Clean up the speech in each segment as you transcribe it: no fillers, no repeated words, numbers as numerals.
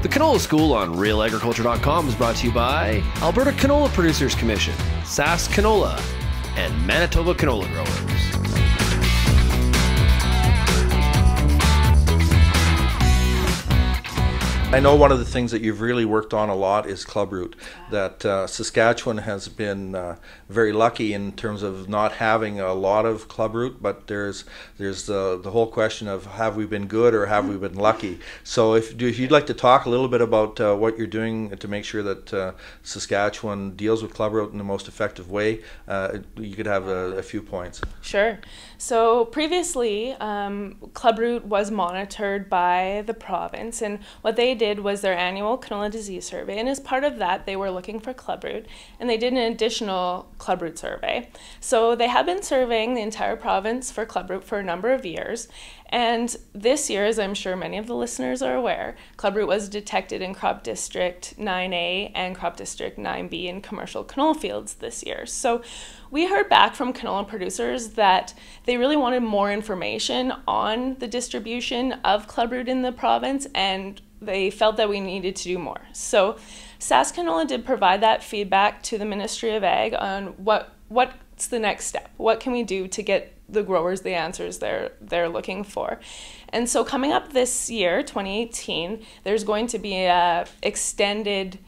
The Canola School on RealAgriculture.com is brought to you by Alberta Canola Producers Commission, Saskcanola, and Manitoba Canola Growers. I know one of the things that you've really worked on a lot is Clubroot. That Saskatchewan has been very lucky in terms of not having a lot of Clubroot, but there's the whole question of have we been good or have we been lucky. So if you'd like to talk a little bit about what you're doing to make sure that Saskatchewan deals with Clubroot in the most effective way, you could have a few points. Sure. So previously, Clubroot was monitored by the province, and what they did was their annual canola disease survey, and as part of that they were looking for Clubroot, and they did an additional Clubroot survey. So they have been surveying the entire province for Clubroot for a number of years, and this year, as I'm sure many of the listeners are aware, Clubroot was detected in Crop District 9A and Crop District 9B in commercial canola fields this year. So we heard back from canola producers that they really wanted more information on the distribution of Clubroot in the province, and they felt that we needed to do more. So Saskcanola did provide that feedback to the Ministry of Ag on what's the next step. What can we do to get the growers the answers they're looking for? And so coming up this year, 2018, there's going to be a extended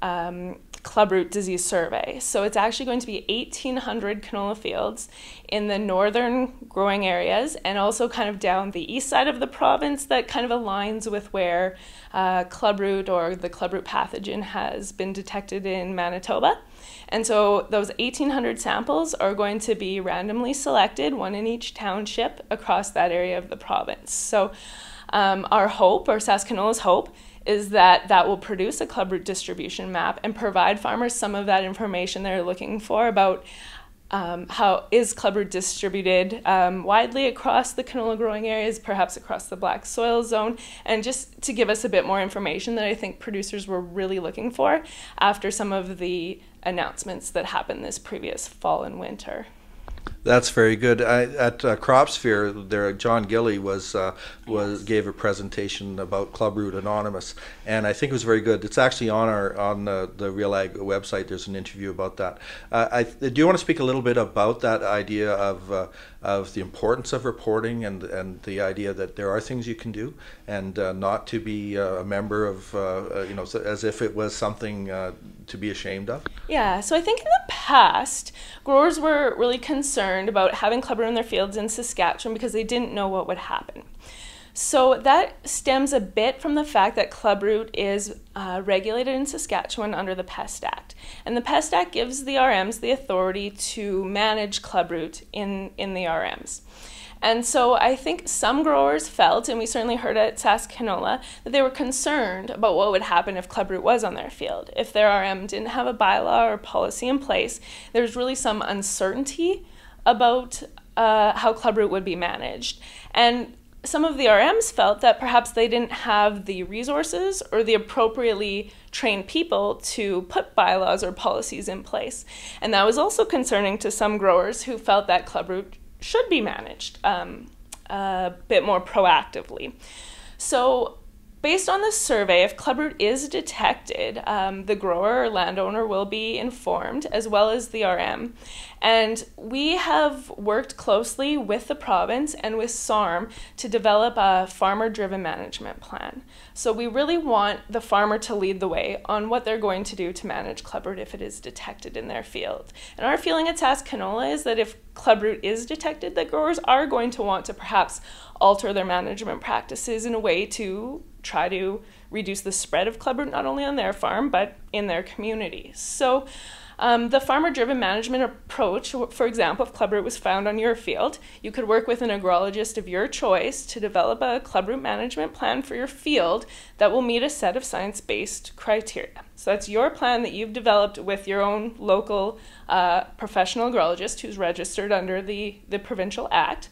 Clubroot disease survey. So it's actually going to be 1,800 canola fields in the northern growing areas and also kind of down the east side of the province that kind of aligns with where Clubroot or the Clubroot pathogen has been detected in Manitoba. And so those 1,800 samples are going to be randomly selected, one in each township across that area of the province. So our hope, or Saskcanola's hope, is that that will produce a Clubroot distribution map and provide farmers some of that information they're looking for about how is Clubroot distributed widely across the canola growing areas, perhaps across the black soil zone, and just to give us a bit more information that I think producers were really looking for after some of the announcements that happened this previous fall and winter. That's very good. At CropSphere, there John Gilly gave a presentation about Clubroot Anonymous, and I think it was very good. It's actually on the Real Ag website. There's an interview about that. Do you want to speak a little bit about that idea of the importance of reporting and the idea that there are things you can do and not to be a member of as if it was something to be ashamed of? Yeah. So I think in the past, growers were really concerned about having Clubroot in their fields in Saskatchewan because they didn't know what would happen. So that stems a bit from the fact that Clubroot is regulated in Saskatchewan under the Pest Act. And the Pest Act gives the RMs the authority to manage Clubroot in the RMs. And so I think some growers felt, and we certainly heard at Saskcanola, that they were concerned about what would happen if Clubroot was on their field. If their RM didn't have a bylaw or policy in place, there's really some uncertainty about how Clubroot would be managed. And some of the RMs felt that perhaps they didn't have the resources or the appropriately trained people to put bylaws or policies in place. And that was also concerning to some growers who felt that Clubroot should be managed a bit more proactively. So based on this survey, if Clubroot is detected, the grower or landowner will be informed, as well as the RM. And we have worked closely with the province and with SARM to develop a farmer-driven management plan. So we really want the farmer to lead the way on what they're going to do to manage Clubroot if it is detected in their field. And our feeling at Saskcanola is that if Clubroot is detected, that growers are going to want to perhaps alter their management practices in a way to try to reduce the spread of Clubroot not only on their farm but in their community. So the farmer-driven management approach, for example, if Clubroot was found on your field, you could work with an agrologist of your choice to develop a Clubroot management plan for your field that will meet a set of science-based criteria. So that's your plan that you've developed with your own local professional agrologist who's registered under the Provincial Act.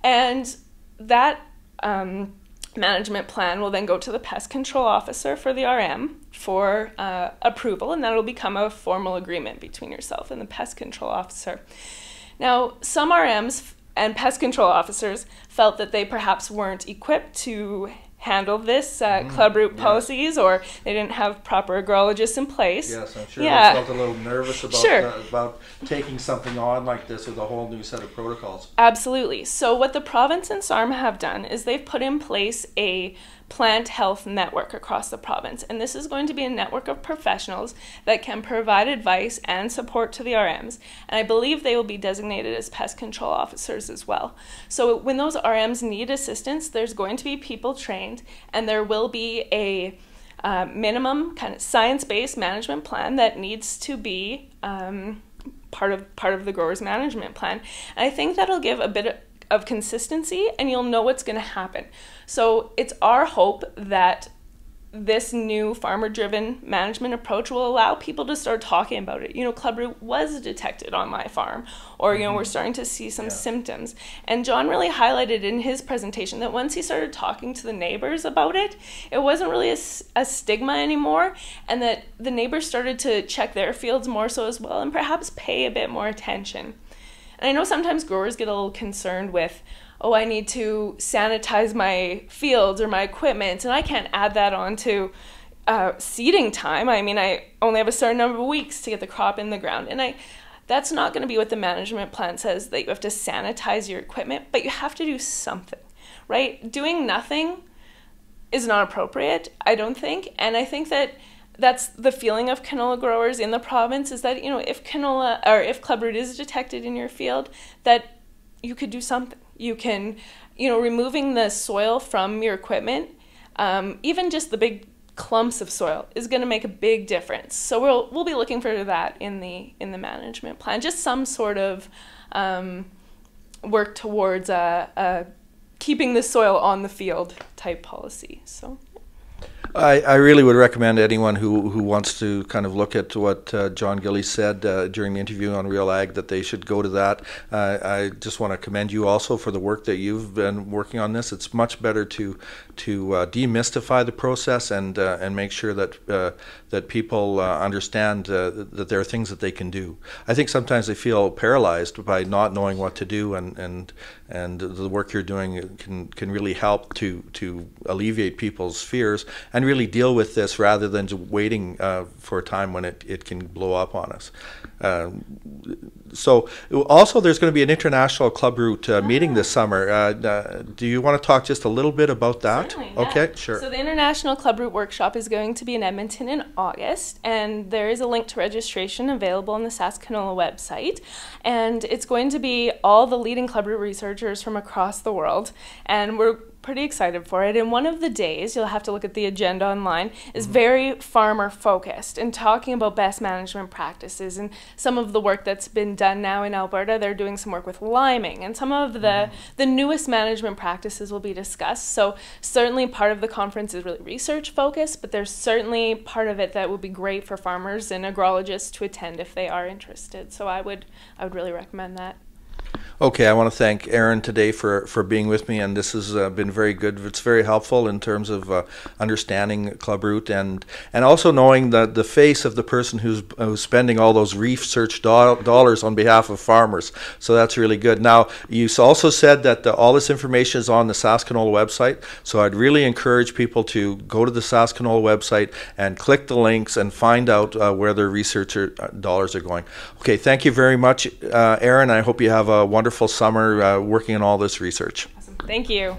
And that management plan will then go to the pest control officer for the RM for approval, and that will become a formal agreement between yourself and the pest control officer. Now, some RMs and pest control officers felt that they perhaps weren't equipped to handle this Clubroot policies, or they didn't have proper agrologists in place. Yes, I'm sure they felt a little nervous about about taking something on like this with a whole new set of protocols. Absolutely. So what the province and SARM have done is they've put in place a plant health network across the province, and this is going to be a network of professionals that can provide advice and support to the RMs, and I believe they will be designated as pest control officers as well. So when those RMs need assistance, there's going to be people trained, and there will be a minimum kind of science-based management plan that needs to be part of the grower's management plan, and I think that'll give a bit of consistency, and you'll know what's going to happen. So it's our hope that this new farmer-driven management approach will allow people to start talking about it. You know, Clubroot was detected on my farm, or, you know, we're starting to see some symptoms. And John really highlighted in his presentation that once he started talking to the neighbors about it, it wasn't really a stigma anymore, and that the neighbors started to check their fields more so as well, and perhaps pay a bit more attention. And I know sometimes growers get a little concerned with, oh, I need to sanitize my fields or my equipment, and I can't add that on to seeding time. I mean, I only have a certain number of weeks to get the crop in the ground. And that's not going to be what the management plan says, that you have to sanitize your equipment, but you have to do something, right? Doing nothing is not appropriate, I don't think. And I think that that's the feeling of canola growers in the province, is that, you know, if canola or if Clubroot is detected in your field, that you could do something. You can, you know, removing the soil from your equipment, even just the big clumps of soil, is going to make a big difference. So we'll be looking for that in the management plan. Just some sort of work towards keeping the soil on the field type policy. So. I really would recommend anyone who wants to kind of look at what John Gilly said during the interview on Real Ag, that they should go to that. I just want to commend you also for the work that you've been working on this. It's much better to demystify the process and make sure that people understand that there are things that they can do. I think sometimes they feel paralyzed by not knowing what to do, and the work you're doing can really help to alleviate people's fears and really deal with this rather than just waiting for a time when it can blow up on us. So also there's going to be an international Clubroot meeting this summer. Do you want to talk just a little bit about that? Certainly, okay, sure. So the International Clubroot Workshop is going to be in Edmonton in August, and there is a link to registration available on the Saskcanola website. And it's going to be all the leading Clubroot researchers from across the world, and we're pretty excited for it. And one of the days, you'll have to look at the agenda online, is very farmer focused and talking about best management practices and some of the work that's been done now in Alberta. They're doing some work with liming, and some of the newest management practices will be discussed. So certainly part of the conference is really research focused, but there's certainly part of it that would be great for farmers and agrologists to attend if they are interested. So I would really recommend that. Okay, I want to thank Errin today for being with me, and this has been very good. It's very helpful in terms of understanding Clubroot and also knowing the face of the person who's spending all those research dollars on behalf of farmers. So that's really good. Now, you also said that all this information is on the Saskcanola website, so I'd really encourage people to go to the Saskcanola website and click the links and find out where their researcher dollars are going. Okay, thank you very much, Errin. I hope you have a wonderful summer working on all this research. Awesome. Thank you.